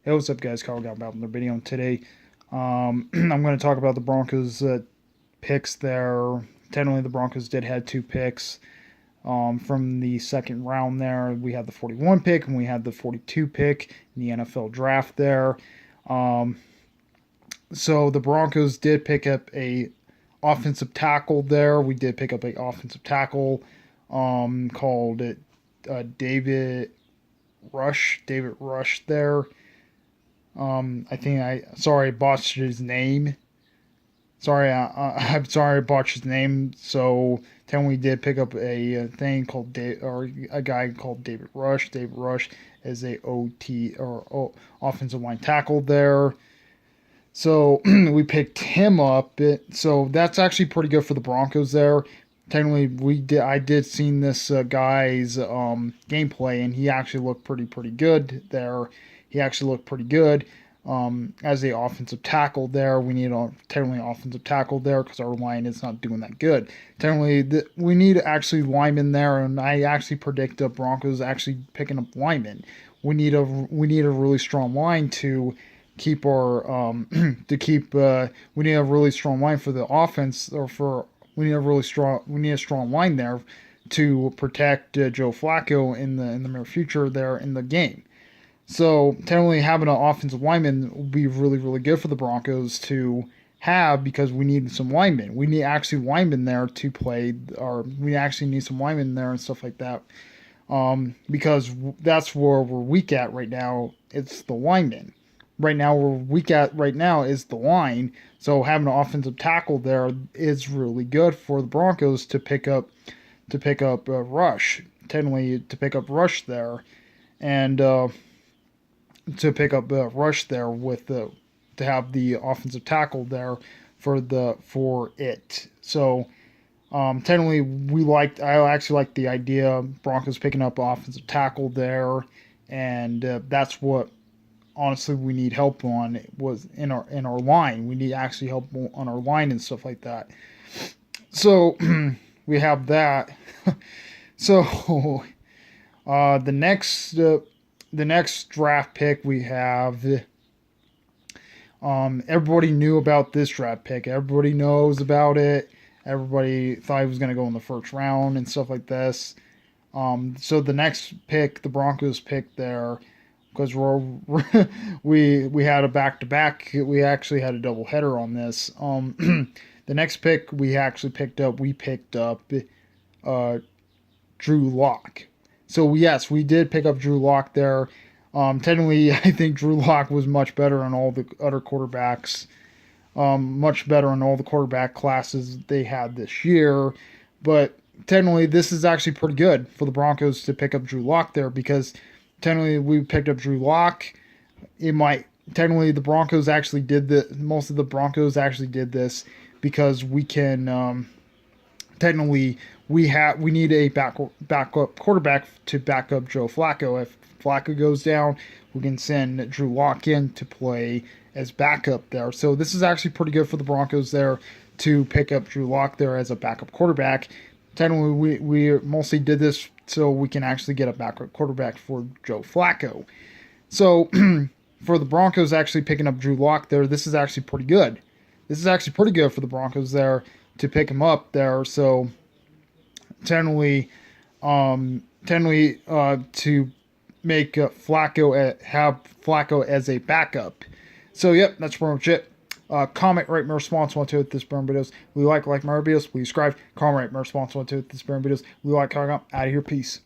Hey, what's up, guys? Kyle got about in the video today. I'm going to talk about the Broncos picks there. Technically, the Broncos did had two picks from the second round there. We had the 41 pick and we had the 42 pick in the NFL draft there. Um, so the Broncos did pick up a offensive tackle there. We did pick up a offensive tackle called David Rush there. Sorry, I botched his name. I'm sorry, I botched his name. So then we did pick up a thing called or a guy called David Rush. David Rush is a OT offensive line tackle there. So we picked him up. So that's actually pretty good for the Broncos there. Technically, I did seen this guy's gameplay, and he actually looked pretty good there. He actually looked pretty good as the offensive tackle there. We need a technically offensive tackle there because our line is not doing that good. Technically, we need actually linemen there, and I actually predict the Broncos actually picking up linemen. We need a really strong line to keep our we need a really strong line for the offense, or for we need a strong line there to protect Joe Flacco in the near future there in the game. So technically, having an offensive lineman will be really good for the Broncos to have, because we need some linemen. We need actually linemen there to play, or we actually need some linemen there and stuff like that. Because that's where we're weak at right now. It's the linemen. Right now, we're weak at right now is the line. So having an offensive tackle there is really good for the Broncos to pick up Rush. Technically, to pick up Rush there, and to pick up Rush there with to have the offensive tackle there for it. So technically, I actually like the idea Broncos picking up offensive tackle there, and that's what honestly we need help on, was in our line. We need actually help on our line and stuff like that. So we have that. So the next draft pick we have. Everybody knew about this draft pick. Everybody knows about it. Everybody thought he was going to go in the first round and stuff like this. So the next pick, the Broncos picked there, because we had a back to back. We actually had a double header on this. The next pick we actually picked up. We picked up Drew Lock. So yes, we did pick up Drew Lock there. Technically, I think Drew Lock was much better than all the other quarterbacks. Much better in all the quarterback classes they had this year. But technically, this is actually pretty good for the Broncos to pick up Drew Lock there, because technically we picked up Drew Lock. Technically the Broncos actually did this. Most of the Broncos actually did this because we can technically we need a backup quarterback to back up Joe Flacco. If Flacco goes down, we can send Drew Lock in to play as backup there. So this is actually pretty good for the Broncos there to pick up Drew Lock there as a backup quarterback. Technically, we mostly did this so we can actually get a backup quarterback for Joe Flacco. So for the Broncos actually picking up Drew Lock there, this is actually pretty good. This is actually pretty good for the Broncos there to pick him up there. So technically, to make have Flacco as a backup. So yep, that's pretty much it. Comment, rate, my response one to it. This burn videos. We like my videos. Please subscribe. Comment, rate, my response one to it. This burn videos. We like out of here. Peace.